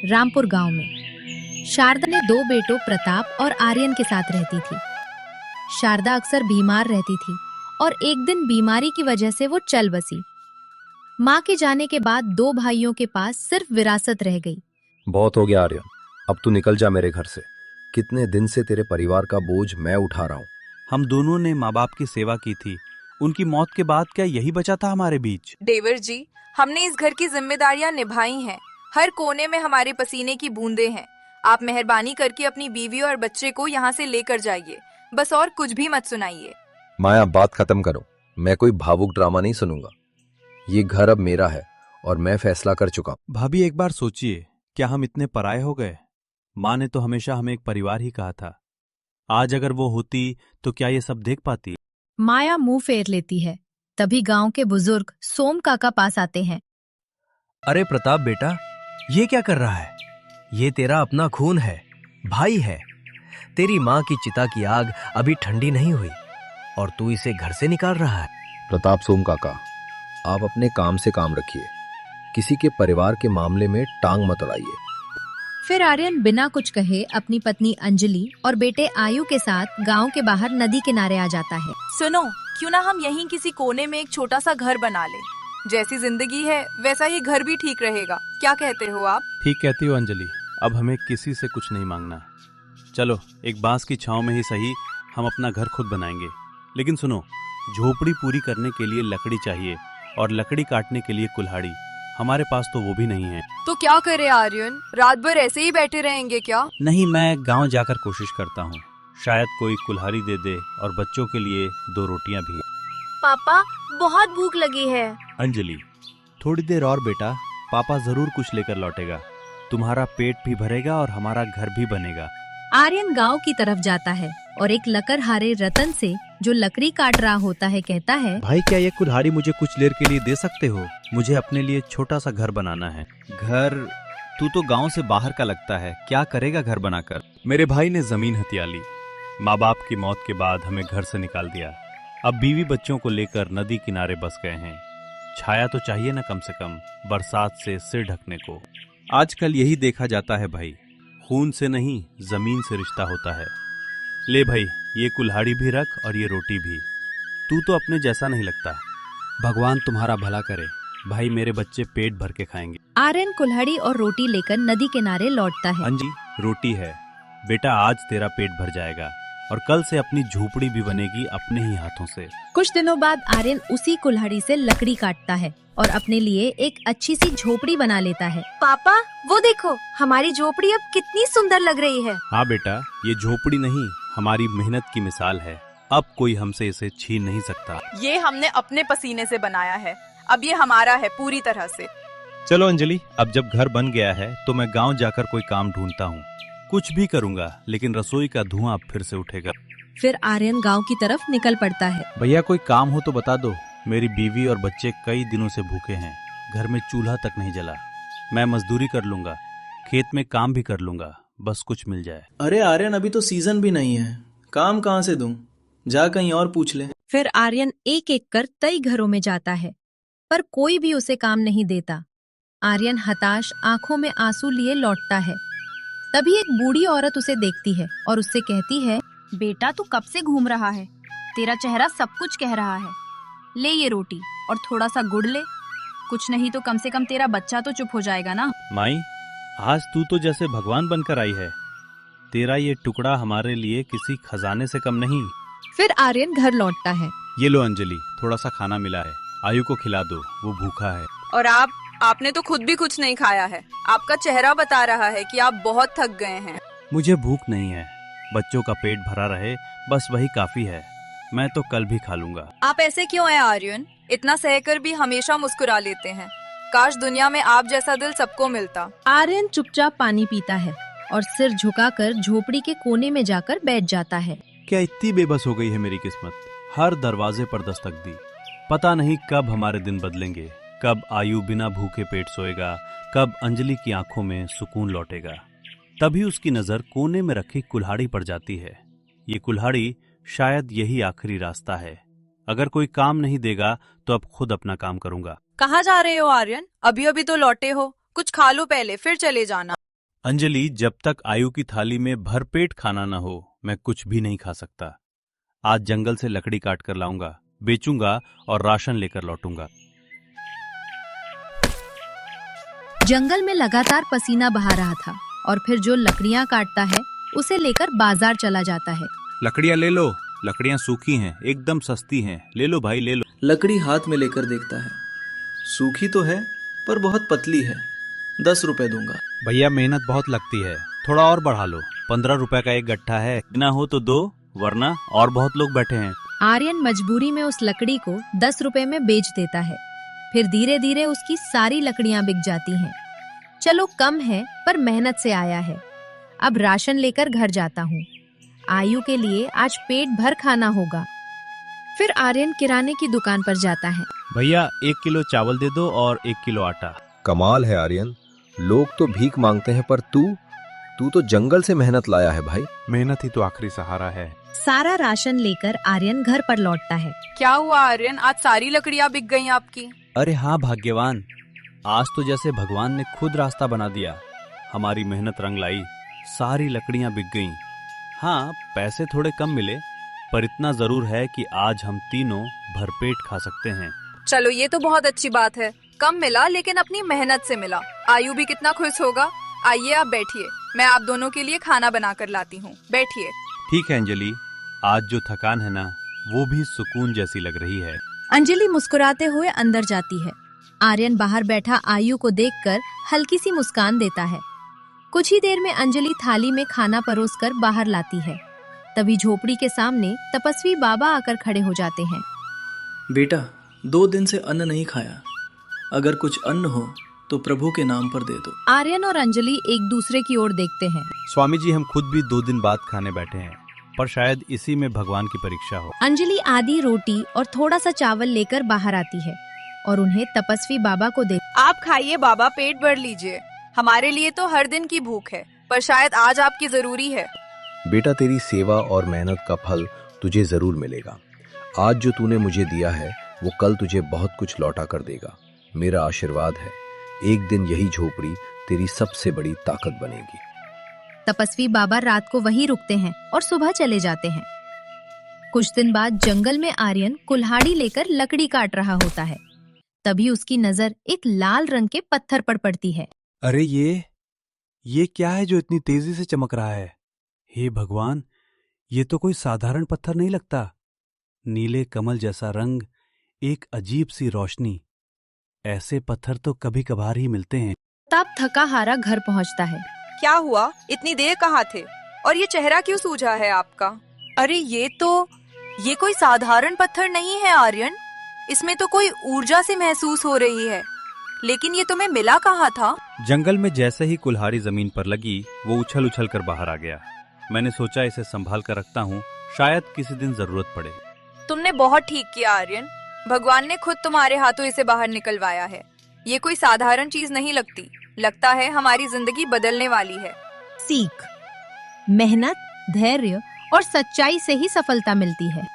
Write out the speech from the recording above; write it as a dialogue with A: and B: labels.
A: रामपुर गांव में शारदा ने दो बेटों प्रताप और आर्यन के साथ रहती थी। शारदा अक्सर बीमार रहती थी और एक दिन बीमारी की वजह से वो चल बसी। माँ के जाने के बाद दो भाइयों के पास सिर्फ विरासत रह गई।
B: बहुत हो गया आर्यन, अब तू निकल जा मेरे घर से। कितने दिन से तेरे परिवार का बोझ मैं उठा रहा हूँ।
C: हम दोनों ने माँ बाप की सेवा की थी, उनकी मौत के बाद क्या यही बचा था हमारे बीच?
D: देवर जी, हमने इस घर की जिम्मेदारियां निभाई हैं। हर कोने में हमारे पसीने की बूंदें हैं। आप मेहरबानी करके अपनी बीवी और बच्चे को यहाँ से लेकर जाइए, बस और कुछ भी मत सुनाइए।
B: माया, बात खत्म करो। मैं कोई भावुक ड्रामा नहीं सुनूंगा। ये घर अब मेरा है और मैं फैसला कर चुका हूँ।
C: भाभी, एक बार सोचिए, क्या हम इतने पराये हो गए? माँ ने तो हमेशा हमें एक परिवार ही कहा था। आज अगर वो होती तो क्या ये सब देख पाती?
A: माया मुंह फेर लेती है। तभी गांव के बुजुर्ग सोम काका पास आते हैं।
E: अरे प्रताप बेटा, ये क्या कर रहा है? ये तेरा अपना खून है, भाई है। तेरी माँ की चिता की आग अभी ठंडी नहीं हुई और तू इसे घर से निकाल रहा है।
B: प्रताप, सोम काका, आप अपने काम से काम रखिए। किसी के परिवार के मामले में टांग मत अड़ाइए।
A: फिर आर्यन बिना कुछ कहे अपनी पत्नी अंजलि और बेटे आयु के साथ गांव के बाहर नदी किनारे आ जाता है।
D: सुनो, क्यों ना हम यहीं किसी कोने में एक छोटा सा घर बना लें। जैसी जिंदगी है वैसा ही घर भी ठीक रहेगा। क्या कहते हो आप?
C: ठीक कहती हो अंजलि, अब हमें किसी से कुछ नहीं मांगना। चलो, एक बांस की छांव में ही सही हम अपना घर खुद बनाएंगे। लेकिन सुनो, झोपड़ी पूरी करने के लिए लकड़ी चाहिए और लकड़ी काटने के लिए कुल्हाड़ी। हमारे पास तो वो भी नहीं है।
D: तो क्या करे आर्यन, रात भर ऐसे ही बैठे रहेंगे क्या?
C: नहीं, मैं गांव जाकर कोशिश करता हूँ। शायद कोई कुल्हाड़ी दे दे और बच्चों के लिए 2 रोटियां भी।
F: पापा, बहुत भूख लगी है।
C: अंजलि, थोड़ी देर और बेटा, पापा जरूर कुछ लेकर लौटेगा। तुम्हारा पेट भी भरेगा और हमारा घर भी बनेगा।
A: आर्यन गांव की तरफ जाता है और एक लकड़हारे रतन से, जो लकड़ी काट रहा होता है, कहता है,
C: भाई, क्या ये कुल्हाड़ी मुझे कुछ देर के लिए दे सकते हो? मुझे अपने लिए छोटा सा घर बनाना है। घर? तू तो गांव से बाहर का लगता है, क्या करेगा घर बनाकर? मेरे भाई ने जमीन हथिया ली। माँ बाप की मौत के बाद हमें घर से निकाल दिया। अब बीवी बच्चों को लेकर नदी किनारे बस गए हैं। छाया तो चाहिए ना, कम से कम बरसात से सिर ढकने को। आजकल यही देखा जाता है भाई, खून से नहीं जमीन से रिश्ता होता है। ले भाई, ये कुल्हाड़ी भी रख और ये रोटी भी। तू तो अपने जैसा नहीं लगता। भगवान तुम्हारा भला करे भाई, मेरे बच्चे पेट भर के खाएंगे।
A: आर्यन कुल्हाड़ी और रोटी लेकर नदी किनारे लौटता है।
C: अंजी, रोटी है बेटा, आज तेरा पेट भर जाएगा और कल से अपनी झोपड़ी भी बनेगी अपने ही हाथों से।
A: कुछ दिनों बाद आर्यन उसी कुल्हाड़ी से लकड़ी काटता है और अपने लिए एक अच्छी सी झोपड़ी बना लेता है।
F: पापा, वो देखो, हमारी झोपड़ी अब कितनी सुंदर लग रही है।
C: हाँ बेटा, ये झोपड़ी नहीं, हमारी मेहनत की मिसाल है। अब कोई हमसे इसे छीन नहीं सकता।
D: ये हमने अपने पसीने से बनाया है, अब ये हमारा है पूरी तरह से।
C: चलो अंजलि, अब जब घर बन गया है तो मैं गांव जाकर कोई काम ढूंढता हूँ। कुछ भी करूँगा, लेकिन रसोई का धुआं अब फिर से उठेगा।
A: फिर आर्यन गांव की तरफ निकल पड़ता है।
C: भैया, कोई काम हो तो बता दो। मेरी बीवी और बच्चे कई दिनों से भूखे हैं। घर में चूल्हा तक नहीं जला। मैं मजदूरी कर लूंगा, खेत में काम भी कर लूंगा, बस कुछ मिल जाए।
G: अरे आर्यन, अभी तो सीजन भी नहीं है, काम कहाँ से दूं? जा कहीं और पूछ ले।
A: फिर आर्यन एक एक कर कई घरों में जाता है, पर कोई भी उसे काम नहीं देता। आर्यन हताश आंखों में आंसू लिए लौटता है। तभी एक बूढ़ी औरत उसे देखती है और उससे कहती है,
F: बेटा, तू कब से घूम रहा है? तेरा चेहरा सब कुछ कह रहा है। ले ये रोटी और थोड़ा सा गुड़ ले। कुछ नहीं तो कम से कम तेरा बच्चा तो चुप हो जाएगा ना।
C: माई, आज तू तो जैसे भगवान बनकर आई है। तेरा ये टुकड़ा हमारे लिए किसी खजाने से कम नहीं।
A: फिर आर्यन घर लौटता है।
C: ये लो अंजलि, थोड़ा सा खाना मिला है, आयु को खिला दो, वो भूखा है।
D: और आपने तो खुद भी कुछ नहीं खाया है। आपका चेहरा बता रहा है कि आप बहुत थक गए हैं।
C: मुझे भूख नहीं है, बच्चों का पेट भरा रहे बस वही काफी है। मैं तो कल भी खा लूंगा।
D: आप ऐसे क्यों हैं आर्यन? इतना सहकर भी हमेशा मुस्कुरा लेते हैं। काश दुनिया में आप जैसा दिल सबको मिलता।
A: आर्यन चुपचाप पानी पीता है और सिर झुकाकर झोपड़ी के कोने में जाकर बैठ जाता है।
C: क्या इतनी बेबस हो गई है मेरी किस्मत? हर दरवाजे पर दस्तक दी। पता नहीं कब हमारे दिन बदलेंगे, कब आयु बिना भूखे पेट सोएगा, कब अंजलि की आंखों में सुकून लौटेगा। तभी उसकी नजर कोने में रखी कुल्हाड़ी पर जाती है। ये कुल्हाड़ी शायद यही आखिरी रास्ता है। अगर कोई काम नहीं देगा तो अब खुद अपना काम करूंगा।
D: कहाँ जा रहे हो आर्यन? अभी अभी तो लौटे हो, कुछ खा लो पहले फिर चले जाना।
C: अंजलि, जब तक आयु की थाली में भरपेट खाना न हो मैं कुछ भी नहीं खा सकता। आज जंगल से लकड़ी काट कर लाऊंगा, बेचूंगा और राशन लेकर लौटूंगा।
A: जंगल में लगातार पसीना बहा रहा था और फिर जो लकड़ियां काटता है उसे लेकर बाजार चला जाता है।
C: लकड़ियां ले लो, लकड़ियां सूखी हैं, एकदम सस्ती हैं, ले लो भाई ले लो।
G: लकड़ी हाथ में लेकर देखता है, सूखी तो है पर बहुत पतली है, 10 रुपए दूंगा।
C: भैया मेहनत बहुत लगती है, थोड़ा और बढ़ा लो, 15 रुपए का एक गट्ठा है, ना हो तो दो, वरना और बहुत लोग बैठे हैं।
A: आर्यन मजबूरी में उस लकड़ी को 10 रुपए में बेच देता है। फिर धीरे धीरे उसकी सारी लकड़ियां बिक जाती हैं। चलो कम है पर मेहनत से आया है। अब राशन लेकर घर जाता हूँ। आयु के लिए आज पेट भर खाना होगा। फिर आर्यन किराने की दुकान पर जाता है।
C: भैया 1 किलो चावल दे दो और 1 किलो आटा।
B: कमाल है आर्यन, लोग तो भीख मांगते हैं पर तू तो जंगल से मेहनत लाया है भाई।
C: मेहनत ही तो आखिरी सहारा है।
A: सारा राशन लेकर आर्यन घर पर लौटता है।
D: क्या हुआ आर्यन, आज सारी लकड़ियां बिक गई आपकी?
C: अरे हाँ भाग्यवान, आज तो जैसे भगवान ने खुद रास्ता बना दिया। हमारी मेहनत रंग लाई, सारी लकड़ियां बिक गईं। हाँ, पैसे थोड़े कम मिले पर इतना जरूर है कि आज हम तीनों भरपेट खा सकते हैं।
D: चलो ये तो बहुत अच्छी बात है, कम मिला लेकिन अपनी मेहनत से मिला। आयु भी कितना खुश होगा। आइए आप बैठिए, मैं आप दोनों के लिए खाना बना कर लाती हूँ, बैठिए।
C: ठीक है अंजलि, आज जो थकान है ना वो भी सुकून जैसी लग रही है।
A: अंजलि मुस्कुराते हुए अंदर जाती है। आर्यन बाहर बैठा आयु को देखकर हल्की सी मुस्कान देता है। कुछ ही देर में अंजलि थाली में खाना परोसकर बाहर लाती है। तभी झोपड़ी के सामने तपस्वी बाबा आकर खड़े हो जाते हैं।
G: बेटा, 2 दिन से अन्न नहीं खाया, अगर कुछ अन्न हो तो प्रभु के नाम पर दे दो।
A: आर्यन और अंजलि एक दूसरे की ओर देखते हैं।
C: स्वामी जी, हम खुद भी 2 दिन बाद खाने बैठे हैं, पर शायद इसी में भगवान की परीक्षा हो।
A: अंजलि आधी रोटी और थोड़ा सा चावल लेकर बाहर आती है और उन्हें तपस्वी बाबा को दे।
D: आप खाइए बाबा, पेट भर लीजिए। हमारे लिए तो हर दिन की भूख है, पर शायद आज आपकी जरूरी है।
B: बेटा, तेरी सेवा और मेहनत का फल तुझे जरूर मिलेगा। आज जो तूने मुझे दिया है वो कल तुझे बहुत कुछ लौटा कर देगा। मेरा आशीर्वाद है, एक दिन यही झोपड़ी तेरी सबसे बड़ी ताकत बनेगी।
A: तपस्वी बाबा रात को वहीं रुकते हैं और सुबह चले जाते हैं। कुछ दिन बाद जंगल में आर्यन कुल्हाड़ी लेकर लकड़ी काट रहा होता है। तभी उसकी नजर एक लाल रंग के पत्थर पर पड़ती है।
C: अरे ये क्या है जो इतनी तेजी से चमक रहा है? हे भगवान, ये तो कोई साधारण पत्थर नहीं लगता। नीले कमल जैसा रंग, एक अजीब सी रोशनी। ऐसे पत्थर तो कभी कभार ही मिलते हैं।
A: प्रताप थका हारा घर पहुंचता है।
D: क्या हुआ, इतनी देर कहाँ थे? और ये चेहरा क्यों सूजा है आपका? अरे ये कोई साधारण पत्थर नहीं है आर्यन, इसमें तो कोई ऊर्जा सी महसूस हो रही है। लेकिन ये तुम्हें मिला कहाँ था?
C: जंगल में जैसे ही कुल्हाड़ी जमीन पर लगी वो उछल उछल कर बाहर आ गया। मैंने सोचा इसे संभाल कर रखता हूँ, शायद किसी दिन जरूरत पड़े।
D: तुमने बहुत ठीक किया आर्यन, भगवान ने खुद तुम्हारे हाथों इसे बाहर निकलवाया है। ये कोई साधारण चीज नहीं लगता है हमारी जिंदगी बदलने वाली है।
A: सीख, मेहनत, धैर्य और सच्चाई से ही सफलता मिलती है।